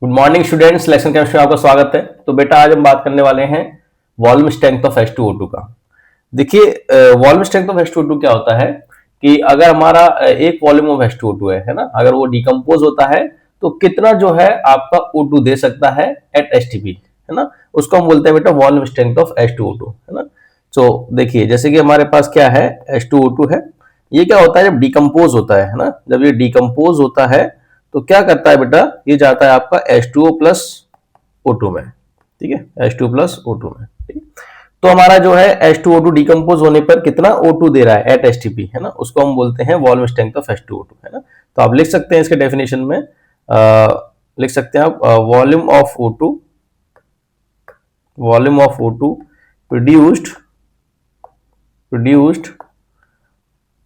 Good morning students, lecture chemistry में आपका स्वागत है। तो बेटा आज हम बात करने वाले हैं वॉल्यूम स्ट्रेंथ ऑफ H2O2 का। देखिए वॉल्यूम स्ट्रेंथ ऑफ H2O2 क्या होता है कि अगर हमारा एक वॉल्यूम ऑफ H2O2 है ना, अगर वो डिकम्पोज होता है तो कितना जो है आपका O2 दे सकता है एट STP, है ना, उसको हम बोलते हैं बेटा वॉल्यूम स्ट्रेंथ ऑफ H2O2, है ना। तो देखिए जैसे कि हमारे पास क्या है, H2O2 है। ये क्या होता है जब डिकम्पोज होता है ना, जब ये डिकम्पोज होता है तो क्या करता है बेटा, ये जाता है आपका H2O प्लस O2 में, ठीक है, H2 प्लस O2 में, ठीक। तो हमारा जो है H2O2 डिकम्पोज होने पर कितना O2 दे रहा है एट STP, है ना, उसको हम बोलते हैं वॉल्यूम स्ट्रेंथ ऑफ H2O2, है ना। तो आप लिख सकते हैं इसके डेफिनेशन में, लिख सकते हैं आप volume of O2 produced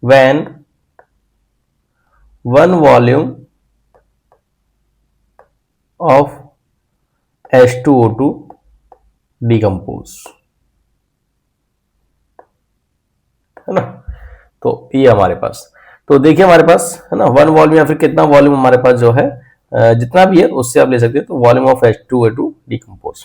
when one volume of H2O2 decompose, है ना। तो ये हमारे पास, तो देखिए हमारे पास है ना वन वॉल्यूम या फिर कितना वॉल्यूम हमारे पास जो है जितना भी है उससे आप ले सकते हैं। तो वॉल्यूम ऑफ H2O2 डिकम्पोज,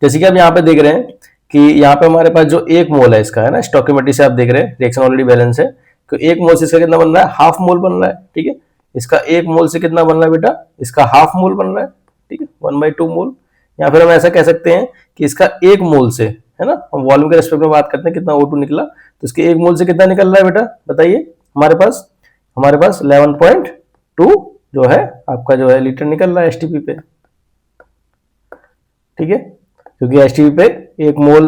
जैसे कि आप यहाँ पे देख रहे हैं कि यहाँ पे हमारे पास जो एक मोल है इसका, है ना, स्टोइकियोमेट्री से आप देख रहे हैं रिएक्शन ऑलरेडी बैलेंस है, तो एक मोल से इसका कितना बन रहा है, हाफ मोल बन रहा है, ठीक है। इसका एक मोल से कितना बन रहा है बेटा, इसका हाफ मोल बन रहा है, ठीक है, 1/2 मोल। या फिर हम ऐसा कह सकते हैं कि इसका एक मोल से, है ना, हम वॉल्यूम के रेस्पेक्ट में बात करते हैं कितना O2 निकला, तो इसके एक मोल से कितना निकल रहा है बेटा बताइए, हमारे पास 11.2 जो है आपका जो है लीटर निकल रहा है STP पे, ठीक है, क्योंकि STP पे एक मोल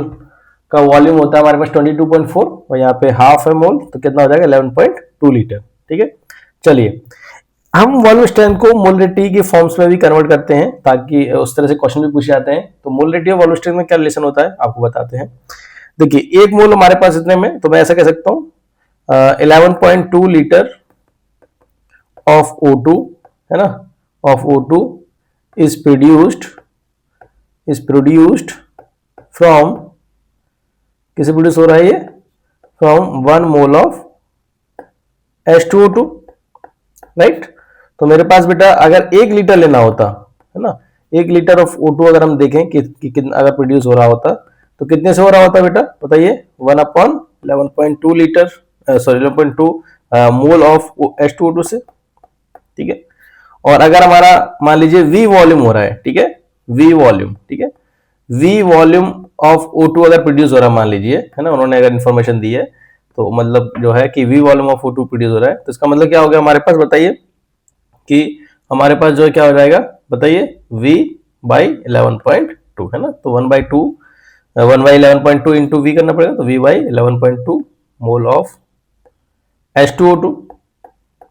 का वॉल्यूम होता है हमारे पास 22.4 और यहाँ पे हाफ है मोल, तो कितना हो जाएगा 11.2 लीटर, ठीक है। चलिए हम वॉल्यूम स्ट्रेंथ को मोलरिटी के फॉर्म्स में भी कन्वर्ट करते हैं ताकि उस तरह से क्वेश्चन भी पूछे जाते हैं। तो मोलरिटी और वॉल्यूम स्ट्रेंथ में क्या रिलेशन होता है आपको बताते हैं। देखिए एक मोल हमारे पास इतने में, तो मैं ऐसा कह सकता हूँ 11.2 लीटर ऑफ O2, है ना, of O2 is produced from, किसे प्रोड्यूस हो रहा है ये, from 1 mole of H2O2, right. तो मेरे पास बेटा अगर 1 लीटर लेना होता, है ना, 1 लीटर ऑफ O2 अगर हम देखें कि कितना अगर प्रोड्यूस हो रहा होता तो कितने से हो रहा होता बेटा बताइए, 1/11.2 litre, sorry 11.2 mole of H2O2 से, ठीक है। और अगर हमारा मान लीजिए V वॉल्यूम हो रहा है, ठीक है, V वॉल्यूम, ठीक है, V वॉल्यूम ऑफ O2 अगर प्रोड्यूस हो रहा है मान लीजिए, है ना, उन्होंने अगर इन्फॉर्मेशन दी है तो मतलब जो है कि V volume of O2 produce हो रहा है, तो इसका मतलब क्या हो गया हमारे पास बताइए कि हमारे पास जो है क्या हो जाएगा बताइए, V/11.2, है ना। तो 1/11.2 इंटू V करना पड़ेगा, तो V/11.2 मोल ऑफ H2O2,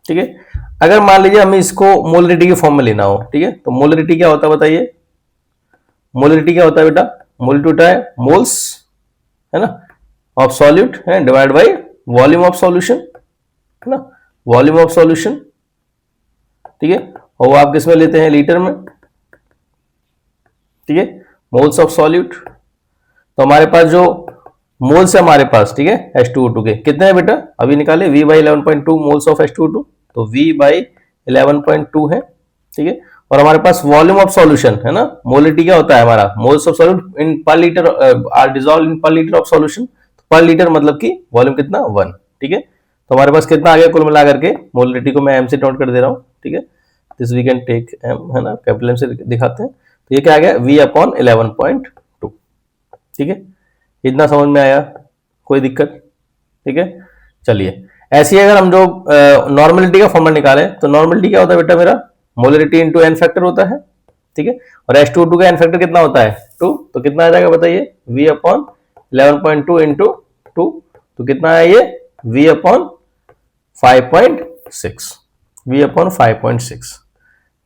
ठीक है। अगर मान लीजिए हमें इसको मोलरिटी के फॉर्म में लेना हो, ठीक है, तो मोलरिटी क्या होता है बताइए, मोलरिटी क्या होता है बेटा, मोलरिटी होता है मोल्स, है ना, ऑफ सॉल्यूट है divide by volume of solution, है ना, वॉल्यूम ऑफ सॉल्यूशन, ठीक है। और वो आप किसमें लेते हैं, लीटर में, ठीक है, मोल्स ऑफ सॉल्यूट। तो हमारे पास जो मोल्स है हमारे पास, ठीक है, H2O2 के कितने हैं बेटा अभी निकाले, V/11.2 मोल्स ऑफ H2O2, तो V/11.2 है, ठीक है। और हमारे पास वॉल्यूम ऑफ सॉल्यूशन, है ना, मोलिटी क्या होता है हमारा, मोल्स ऑफ सॉल्यूट इन पर लीटर आर डिसॉल्व इन पर लीटर ऑफ सॉल्यूशन, पर लीटर मतलब कि वॉल्यूम कितना 1, ठीक है। तो हमारे पास कितना आ गया कुल मिला करके, मोलिटी को मैं M से नोट कर दे रहा हूँ, ठीक है, this we can take M, है ना, कैपिटल M से दिखाते हैं, तो ये क्या आ गया V/11.2, ठीक है। इतना समझ में आया, कोई दिक्कत, ठीक है। चलिए ऐसे ही अगर हम जो नॉर्मलिटी का फॉर्मूला निकालें, तो नॉर्मलिटी क्या होता है बेटा मेरा, मोलरिटी इंटू एन फैक्टर होता है, ठीक है। और H2O2 का एन फैक्टर कितना होता है 2, तो कितना आ जाएगा बताइए, V/11.2 इंटू 2, तो कितना है ये V/5.6, V/5.6,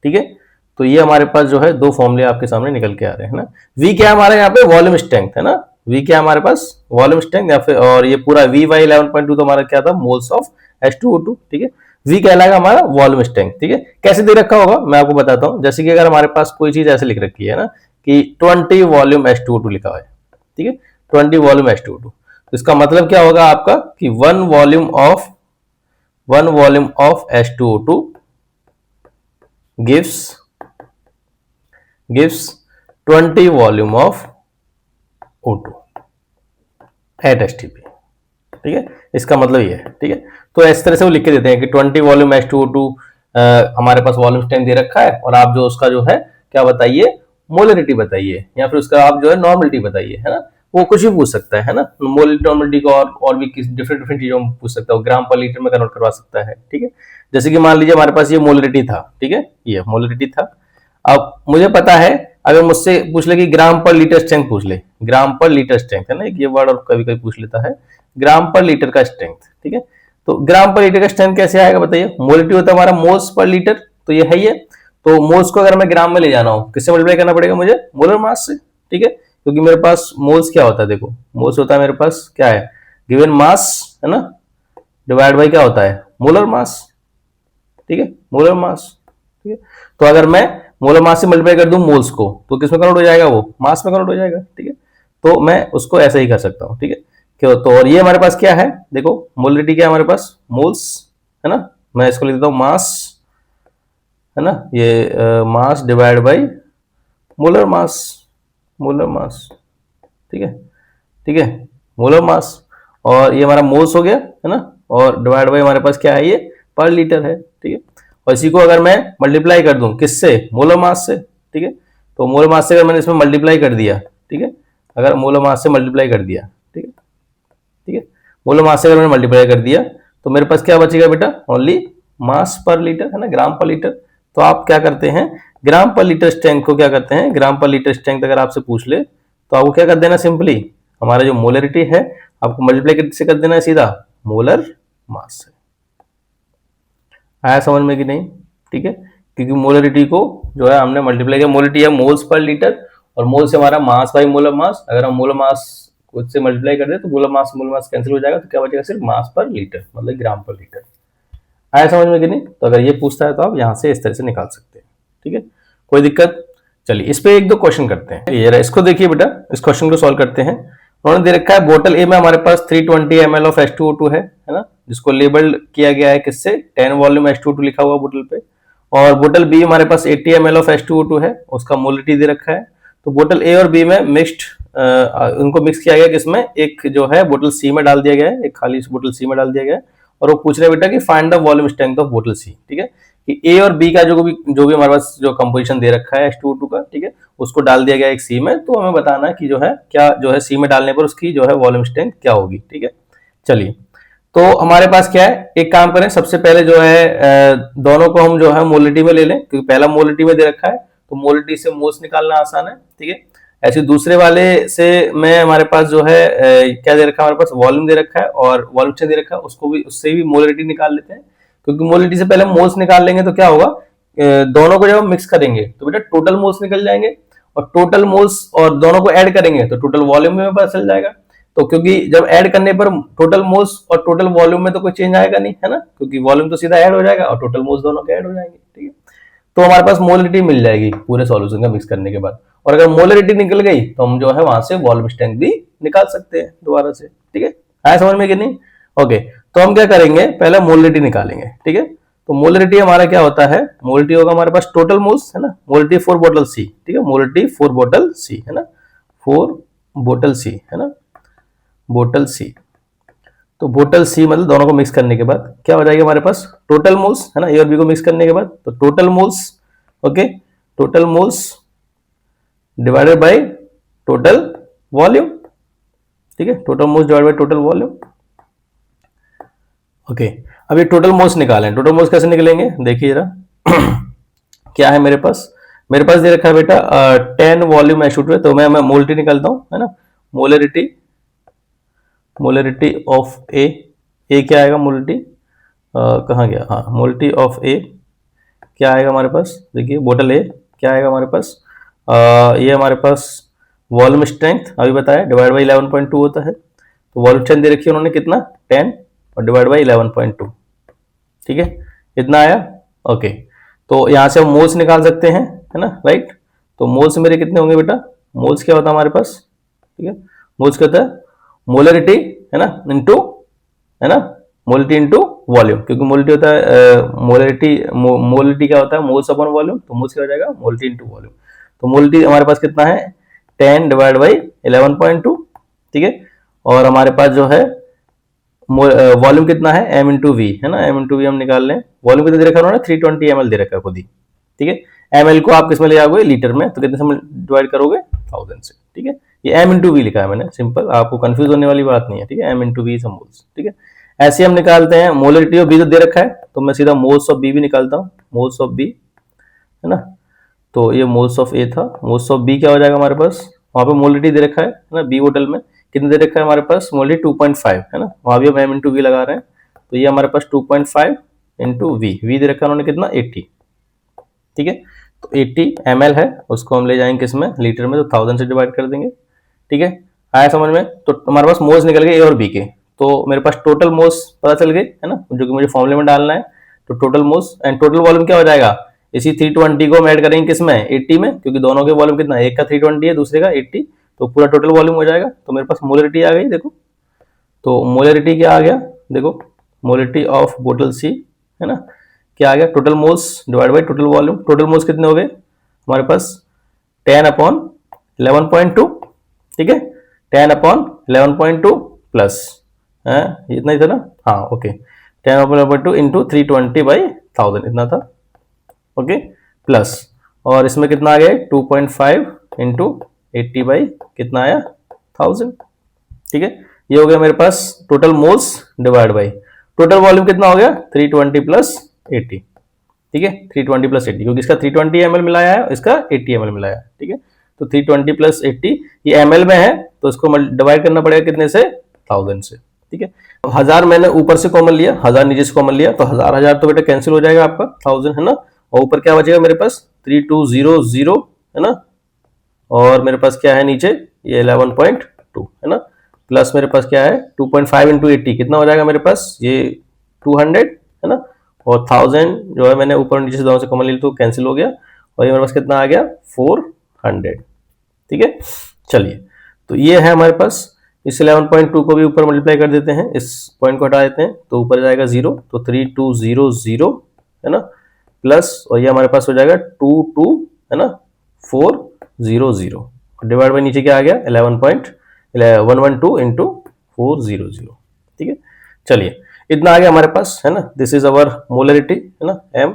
ठीक है। तो ये हमारे पास जो है दो फॉर्मूले आपके सामने निकल के आ रहे हैं ना। V क्या हमारे यहाँ पे वॉल्यूम स्ट्रेंथ, है ना, V क्या हमारे पास वॉल्यूम स्ट्रेंथ, या फिर और ये पूरा V/11.2 तो हमारा क्या था, मोल्स ऑफ H2O2, ठीक है। V कहलाएगा हमारा वॉल्यूम स्ट्रेंथ, ठीक है। कैसे दे रखा होगा मैं आपको बताता हूँ, जैसे कि अगर हमारे पास कोई चीज ऐसे लिख रखी है ना कि 20 वॉल्यूम H2O2 लिखा हुआ है, ठीक है, 20 वॉल्यूम H2O2, तो इसका मतलब क्या होगा आपका कि 1 volume of H2O2 gives gives 20 volume of O2 at STP. ठीक है, इसका मतलब ये है। ठीक है, तो इस तरह से वो लिख के देते हैं कि 20 वॉल्यूम H2O2 हमारे पास वॉल्यूम स्ट्रेंथ दे रखा है, और आप जो उसका जो है क्या बताइए, मोलरिटी बताइए, या फिर उसका आप जो है नॉर्मलिटी बताइए, है ना। वो कुछ भी पूछ सकता है ना, मोलरिटी नॉर्मलिटी को और भी किस डिफरेंट डिफरेंट चीजों में पूछ सकता है, ग्राम पर लीटर में कन्वर्ट करवा सकता है। ठीक है, जैसे कि मान लीजिए हमारे पास ये मोलरिटी था। ठीक है, ये मोलरिटी था। अब मुझे पता है, अगर मुझसे पूछ ले कि ग्राम पर लीटर स्ट्रेंथ पूछ ले, ग्राम पर लीटर स्ट्रेंथ है ना, ये वर्ड और कभी कभी पूछ लेता है, ग्राम पर लीटर का स्ट्रेंथ। ठीक है, तो ग्राम पर लीटर का स्ट्रेंथ कैसे आएगा बताइए, मोलिटी होता है हमारा मोल्स पर लीटर, तो ये है ये। तो मोल्स को अगर मैं ग्राम में ले जाना हो, किससे मल्टीप्लाई करना पड़ेगा मुझे, मोलर मास से। ठीक है, क्योंकि मेरे पास मोल्स क्या होता है, देखो मोल्स होता है मेरे पास क्या है, गिवन मास है ना, डिवाइड बाई क्या होता है, मोलर मास। ठीक है, मोलर मास। ठीक है, तो अगर मैं मोलर मास से मल्टीप्लाई कर दूं मोल्स को, तो किस में कन्वर्ट हो जाएगा, वो मास में कन्वर्ट हो जाएगा। ठीक है, तो मैं उसको ऐसे ही कर सकता हूं। ठीक है, क्यों, तो और ये हमारे पास क्या है, देखो मोलरिटी क्या है हमारे पास, मोल्स है ना, मैं इसको लिख देता हूं मास, है ना, ये mass divide by molar mass, molar mass. ठीक है, ठीक है, मोलर मास, और ये हमारा मोल्स हो गया है ना, और डिवाइड बाई हमारे पास क्या है, ये पर लीटर है। ठीक है, और इसी को अगर मैं मल्टीप्लाई कर दूं किससे, मोलर मास से। ठीक है, तो मोलर मास से अगर मैंने इसमें मल्टीप्लाई कर दिया, ठीक है, अगर मोलर मास से मल्टीप्लाई कर दिया, ठीक है, ठीक है, मोलर मास से अगर मैंने मल्टीप्लाई कर दिया, तो मेरे पास क्या बचेगा बेटा, ओनली मास पर लीटर, है ना, ग्राम पर लीटर। तो आप क्या करते हैं, ग्राम पर लीटर स्ट्रेंथ को क्या करते हैं, ग्राम पर लीटर स्ट्रेंथ अगर आपसे पूछ ले, तो आपको क्या कर देना, सिंपली हमारा जो मोलरिटी है आपको मल्टीप्लाई से कर देना है सीधा मोलर मास से। आया समझ में कि नहीं। ठीक है, क्योंकि मोलरिटी को जो है हमने मल्टीप्लाई किया, मोलरिटी है मोल्स पर लीटर, और मोल से हमारा मास बाई मोलर मास, अगर हम मोलर मास को इससे मल्टीप्लाई कर दे तो मोलर मास कैंसिल हो जाएगा, तो क्या बचेगा, सिर्फ मास पर लीटर, मतलब ग्राम पर लीटर। आया समझ में कि नहीं। तो अगर ये पूछता है तो आप यहाँ से इस तरह से निकाल सकते हैं। ठीक है, कोई दिक्कत। चलिए इस पे एक दो क्वेश्चन करते हैं। ये इसको देखिए बेटा, इस क्वेश्चन को सॉल्व करते हैं। उन्होंने दे रखा है बोतल ए में हमारे पास 320 ml ऑफ H2O2 है ना, जिसको लेबल किया गया है किससे, 10 वॉल्यूम H2O2 लिखा हुआ बोतल पे। और बोतल बी हमारे पास 80 ml ऑफ H2O2 है, उसका मोलिटी दे रखा है। तो बोतल ए और बी में मिक्स्ड, उनको मिक्स किया गया किसमें, एक जो है बोतल सी में डाल दिया गया है, एक खाली बोतल सी में डाल दिया गया है, और वो पूछ रहे बेटा कि find the volume strength of बोतल सी। ठीक है, कि ए और बी का जो भी हमारे पास जो कंपोजिशन दे रखा है H2O2 का, ठीक है, उसको डाल दिया गया एक सी में, तो हमें बताना है कि जो है क्या जो है सी में डालने पर उसकी जो है वॉल्यूम स्ट्रेंथ क्या होगी। ठीक है, चलिए तो हमारे पास क्या है, एक काम करें, सबसे पहले जो है दोनों को हम जो है मोलिटी में ले लें, क्योंकि पहला मोलिटी में दे रखा है, तो मोलिटी से मोल्स निकालना आसान है। ठीक है, ऐसे दूसरे वाले से मैं हमारे पास जो है क्या दे रखा है, हमारे पास वॉल्यूम दे रखा है और वॉल्यूम से दे रखा है, उसको भी उससे भी मोलिटी निकाल लेते हैं, क्योंकि मोलिटी से पहले मोल्स निकाल लेंगे तो क्या होगा, दोनों को जब हम मिक्स करेंगे तो बेटा टोटल मोल्स निकल जाएंगे, और टोटल मोल्स और दोनों को ऐड करेंगे तो टोटल वॉल्यूम में पता चल जाएगा। तो क्योंकि जब ऐड करने पर टोटल मोल्स और टोटल वॉल्यूम में तो कोई चेंज आएगा नहीं, है ना, क्योंकि वॉल्यूम तो सीधा ऐड हो जाएगा और टोटल मोल्स दोनों के ऐड हो जाएंगे। ठीक है, तो हमारे पास मोलरिटी मिल जाएगी पूरे सॉल्यूशन का मिक्स करने के बाद, और अगर मोलरिटी निकल गई तो हम जो है वहां से वॉल्यूम स्ट्रेंथ भी निकाल सकते हैं दोबारा से। ठीक है, आया समझ में कि नहीं। ओके, तो हम क्या करेंगे, पहले मोलरिटी निकालेंगे। ठीक है, तो मोलरिटी हमारा क्या होता है, मोलरिटी होगा हमारे पास टोटल मोल्स, है ना, मोलरिटी 4 बोतल सी। ठीक है, मोलरिटी 4 बोतल सी, है ना, 4 बोतल सी, है ना, बोतल सी। तो बोतल सी मतलब दोनों को मिक्स करने के बाद क्या हो जाएगा हमारे पास, टोटल मोल्स, है ना, ए और बी को मिक्स करने के बाद, तो total moles, okay, total moles divided by total volume. ठीक है, total moles divided by total volume. Okay, अब ये टोटल मोल्स निकालें, टोटल मोल्स कैसे निकलेंगे, देखिए जरा क्या है मेरे पास, दे रखा है बेटा 10 वॉल्यूम H2O2 है, तो मैं मोलरिटी निकालता हूं, है ना, मोलरिटी, मोलरिटी ऑफ ए, क्या आएगा मोलरिटी, कहाँ गया, हाँ मोलरिटी ऑफ ए क्या आएगा हमारे पास, देखिए बोतल ए क्या आएगा हमारे पास, ये हमारे पास वॉल्यूम स्ट्रेंथ अभी बताया डिवाइड बाई 11.2 होता है, तो वॉल्यूम स्ट्रेंथ दे रखी है उन्होंने कितना 10 और डिवाइड बाई 11.2। ठीक है, इतना आया। ओके, तो यहाँ से हम मोल्स निकाल सकते हैं, है ना, राइट। तो मोल्स मेरे कितने होंगे बेटा, मोल्स क्या होता है हमारे पास, ठीक है, मोल्स क्या होता है, मोलरिटी, है ना, इनटू, है ना, मोलरिटी इनटू वॉल्यूम, क्योंकि मोलरिटी होता है मोलरिटी क्या होता है, मोल्स अपॉन वॉल्यूम, तो मोल्स क्या हो जाएगा, मोलरिटी इनटू वॉल्यूम। तो मोलिटी हमारे पास कितना है 10 डिवाइड बाई 11.2, ठीक है। और हमारे पास जो है वॉल्यूम कितना है m इंटू वी, है ना, m इंटू वी हम निकाल लें। वॉल्यूम कितना दे रखा है उन्होंने 320 ml दे रखा है खुद ही, ठीक है। ml को आप किस में ले जाओगे, लीटर में, तो कितने से डिवाइड करोगे 1000 से, ठीक है। ये m इंटू वी लिखा है मैंने, सिंपल, आपको कंफ्यूज होने वाली बात नहीं है, ठीक है। m इंटू वी मोल्स, ठीक है। ऐसे हम निकालते हैं मोलरिटी ऑफ बी तो दे रखा है, तो मैं सीधा मोल्स ऑफ बी भी निकालता हूँ, मोल्स ऑफ बी, है ना। तो ये मोल्स ऑफ ए था, मोल्स ऑफ बी क्या हो जाएगा हमारे पास, वहां पे मोलरिटी दे रखा है ना, बी बोतल में कितने दे रखा है हमारे पास, मोलरिटी 2.5, है ना, वहां भी हम m इंटू वी लगा रहे हैं, तो ये हमारे पास 2.5 इंटू वी दे रखा है उन्होंने कितना 80, ठीक है। तो 80 ml है, उसको हम ले जाएंगे किसमें, लीटर में, तो 1000 से डिवाइड कर देंगे, ठीक है। आया समझ में। तो हमारे पास मोल्स निकल गए ए और बी के, तो मेरे पास टोटल मोल्स पता चल गए, है ना, जो कि मुझे फॉर्मूले में डालना है। तो total moles and total volume क्या हो जाएगा, इसी 320 को हम ऐड करेंगे किसमें 80 में, क्योंकि दोनों के वॉल्यूम कितना है, एक का 320 है दूसरे का 80, तो पूरा टोटल वॉल्यूम हो जाएगा। तो मेरे पास मोलरिटी आ गई, देखो, तो मोलरिटी क्या आ गया, देखो, मोलरिटी ऑफ बोतल सी, है ना, क्या आ गया, total moles divide by total volume. Total moles कितने हो गए हमारे पास 10/11.2, ठीक है, 10/11.2 प्लस, है इतना ही था ना, हाँ ओके, 10/11.2 इंटू 320/1000 इतना था, ओके, प्लस, और इसमें कितना आ गया 2.5 इंटू 80 कितना आया 1000, ठीक है। ये हो गया मेरे पास total moles divide by total volume कितना हो गया 320 प्लस 80, ठीक है, 320 प्लस 80, क्योंकि इसका 320 ml मिलाया है, इसका 80 ml मिलाया है, ठीक है। तो 320 प्लस 80 ये ml में है, तो इसको डिवाइड करना पड़ेगा कितने से 1000 से, ठीक है। 1000 मैंने ऊपर से कॉमन लिया, 1000 नीचे से कॉमन लिया, तो 1000 तो बेटा कैंसिल हो जाएगा आपका 1000, है ना, और ऊपर क्या बचेगा मेरे पास 3200, है ना, और मेरे पास क्या है नीचे ये 11.2, है ना, प्लस मेरे पास क्या है 2.5 इंटू 80 कितना हो जाएगा मेरे पास ये 200, है ना, और 1000 जो है मैंने ऊपर नीचे से दोनों से कॉमन लिया तो कैंसिल हो गया, और ये मेरे पास कितना आ गया 400, ठीक है। चलिए, तो ये है हमारे पास, इस 11.2 को भी ऊपर मल्टीप्लाई कर देते हैं, इस पॉइंट को हटा देते हैं, तो ऊपर जाएगा 0, तो 3200, है ना, प्लस, और ये हमारे पास हो जाएगा 22, है ना, 400, डिवाइड बाई नीचे क्या आ गया 11.112 इंटू 400, ठीक है। चलिए, इतना आ गया हमारे पास, है ना, दिस इज अवर मोलरिटी, है ना, m।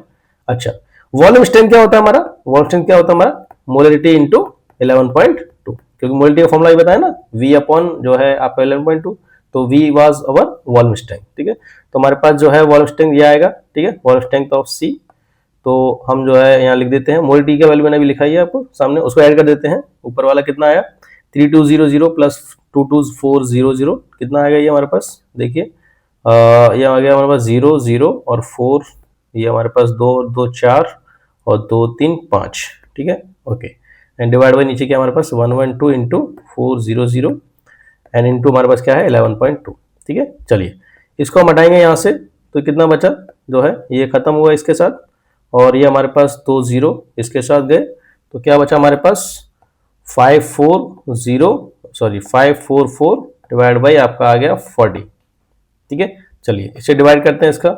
अच्छा, वॉल्यूम स्ट्रेंथ क्या होता है हमारा, वॉल्यूम स्ट्रेंथ क्या होता है हमारा, मोलरिटी इंटू 11.2, क्योंकि मोलरिटी का फॉर्मूला बताया ना, v अपॉन जो है आपका 11.2, तो v was our volume strength, ठीक है। तो हमारे पास जो है वॉल्यूम स्ट्रेंथ ये आएगा, ठीक है, वॉल्यूम स्ट्रेंथ ऑफ c, तो हम जो है यहाँ लिख देते हैं, मोलरिटी का वैल्यू मैंने भी लिखा ही है आपको सामने, उसको ऐड कर देते हैं, ऊपर वाला कितना आया 3200 प्लस 22400, कितना आएगा ये हमारे पास, देखिए ये आ गया हमारे पास 0 0 और 4, ये हमारे पास 2 2 4 और 2 3 5, ठीक है, ओके, एंड डिवाइड बाई नीचे क्या हमारे पास 112 इंटू 400 एंड इंटू हमारे पास क्या है 11.2, ठीक है। चलिए, इसको हम हटाएंगे यहाँ से, तो कितना बचा जो है ये खत्म हुआ इसके साथ, और ये हमारे पास 2 0 इसके साथ गए, तो क्या बचा हमारे पास 544 डिवाइड बाई आपका आ गया 40, ठीक है। चलिए, इसे डिवाइड करते हैं, इसका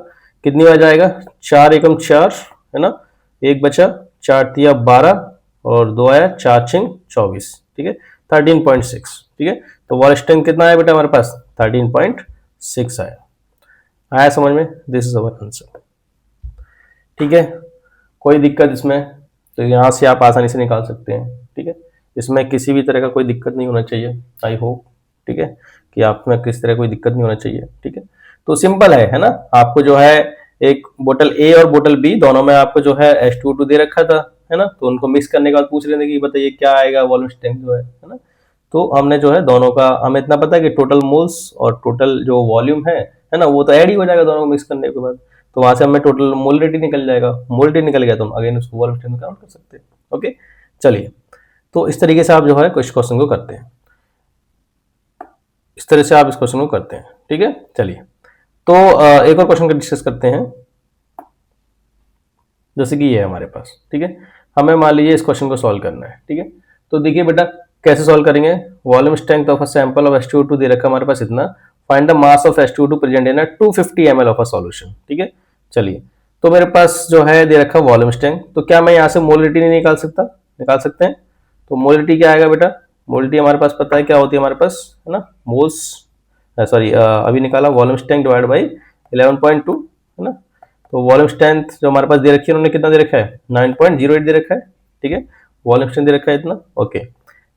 कितनी आ जाएगा 4 एकम 4, है ना, एक बचा 4 तिया 12 और 2 आया 4 छिंग 24, ठीक है, 13.6, ठीक है। तो वॉल्यूम स्ट्रेंथ कितना आया बेटा हमारे पास 13.6 आया समझ में, दिस इज अवर आंसर, ठीक है। कोई दिक्कत इसमें, तो यहाँ से आप आसानी से निकाल सकते हैं, ठीक है, इसमें किसी भी तरह का कोई दिक्कत नहीं होना चाहिए, आई होप, ठीक है, कि आप में किस तरह कोई दिक्कत नहीं होना चाहिए, ठीक है। तो सिंपल है ना, आपको जो है एक बोतल ए और बोतल बी दोनों में आपको जो है H2O2 दे रखा था, है ना, तो उनको मिक्स करने के बाद पूछ रहे थे कि बताइए क्या आएगा वॉल्यूम स्ट्रेंथ जो है ना, तो हमने जो है दोनों का हमें इतना पता है कि टोटल मोल्स और टोटल जो वॉल्यूम है ना, वो तो ऐड ही हो जाएगा दोनों को मिक्स करने के बाद, तो वहां से हमें टोटल मोलरिटी निकल जाएगा, मोलरिटी निकल गया तो हम अगेन उसको वॉल्यूम स्ट्रेंथ काउंट कर सकते हैं, ओके। चलिए, तो इस तरीके से आप जो है कुछ क्वेश्चन को करते हैं, इस तरह से आप इस क्वेश्चन को करते हैं, ठीक है। चलिए, तो एक और क्वेश्चन का डिस्कस करते हैं, जैसे कि ये है हमारे पास, ठीक है, हमें मान लीजिए इस क्वेश्चन को सॉल्व करना है, ठीक है। तो देखिए बेटा कैसे सॉल्व करेंगे, volume strength of a sample of H2O2 दे रखा हमारे पास इतना, find the mass of H2O2 present in a 250 ml of a solution, ठीक है। चलिए, तो मेरे पास जो है दे रखा वॉल्यूम स्ट्रेंथ, तो क्या मैं यहाँ से मोलरिटी नहीं निकाल सकता, निकाल सकते हैं। तो मोलिटी क्या आएगा बेटा, मोलिटी हमारे पास पता है क्या होती है हमारे पास, है ना, मोल्स, सॉरी अभी निकाला वॉल्यूम स्ट्रेंथ डिवाइड बाई 11.2, है ना। तो वॉल्यूम स्ट्रेंथ जो हमारे पास दे रखी है उन्होंने कितना दे रखा है, 9.08 दे रखा है, ठीक है। वॉल्यूम स्ट्रेंथ दे रखा है इतना, ओके।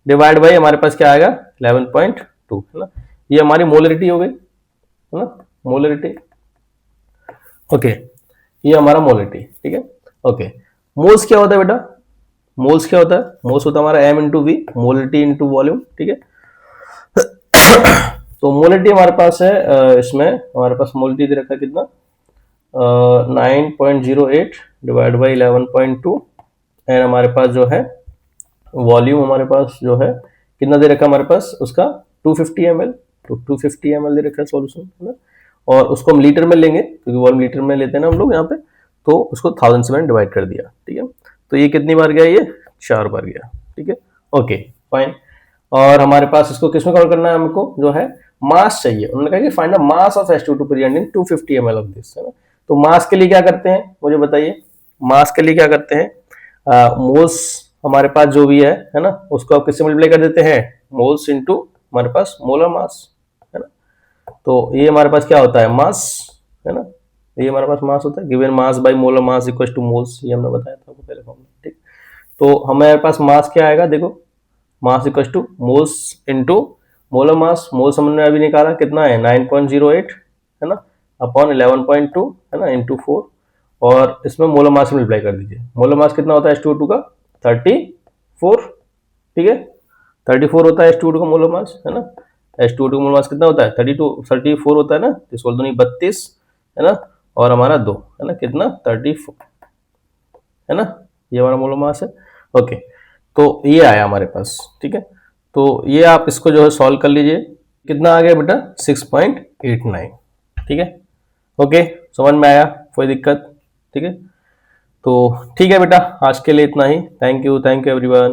डिवाइड बाई हमारे पास क्या आएगा 11.2, है ना। ये हमारी मोलरिटी हो गई, है ना, मोलरिटी, ओके। ये हमारा मोलरिटी, ठीक है, ओके। मोल्स क्या होता है बेटा, मोल्स क्या होता है, मोल्स होता है हमारा m into V, molarity into volume, ठीक है। तो मोलरिटी हमारे पास है इसमें हमारे पास मोलरिटी दे रखा है कितना, 9.08 डिवाइड बाई 11.2, एंड हमारे पास जो है वॉल्यूम हमारे पास जो है कितना दे रखा है हमारे पास उसका 250 ml, तो 250 ml दे रखा है सॉल्यूशन, है ना। और उसको हम लीटर में लेंगे क्योंकि वॉल्यूम लीटर में लेते हैं ना हम लोग यहाँ पे, तो उसको 1000 से मैंने डिवाइड कर दिया, ठीक है। तो ये कितनी बार गया, ये 4 बार गया, ठीक है, ओके फाइन। और हमारे पास इसको किसमें कवर करना है, हमको जो है मास चाहिए। उन्होंने कहा कि find the mass of H2O2 present in 250 ml of this, है ना। तो मास के लिए क्या करते हैं मुझे बताइए, मास के लिए क्या करते हैं, मोल्स हमारे पास जो भी है ना, उसको आप किससे मल्टीप्लाई कर देते हैं, मोल्स इनटू हमारे पास मोलर मास, है ना। तो ये हमारे पास क्या होता है, मास, है ना, ये हमारे पास मास होता है, given mass by molar mass equal two moles, ये हमने बताया था आपको पहले फॉर्मूला, ठीक। तो हमारे पास मास क्या आएगा, देखो mass equal two moles into molar mass, moles हमने अभी निकाला कितना है 9.08, है ना, अपॉन 11.2, है ना, इंटू 4, और इसमें मोलर मास मल्टीप्लाई कर दीजिए। मोलर मास कितना होता है H2O2 का 34, ठीक है, 34 होता है H2O2 का मोलर मास, है ना। H2O2 का मोलर मास कितना होता है 34 होता है ना, तो इसको नहीं 32, है ना, और हमारा 2, है ना, कितना 34, है ना, ये हमारा मोलर मास है, ओके। तो ये आया हमारे पास, ठीक है। तो ये आप इसको जो है सॉल्व कर लीजिए, कितना आ गया बेटा 6.89, ठीक है, ओके, समझ में आया, कोई दिक्कत, ठीक है। तो ठीक है बेटा, आज के लिए इतना ही, थैंक यू एवरीवन।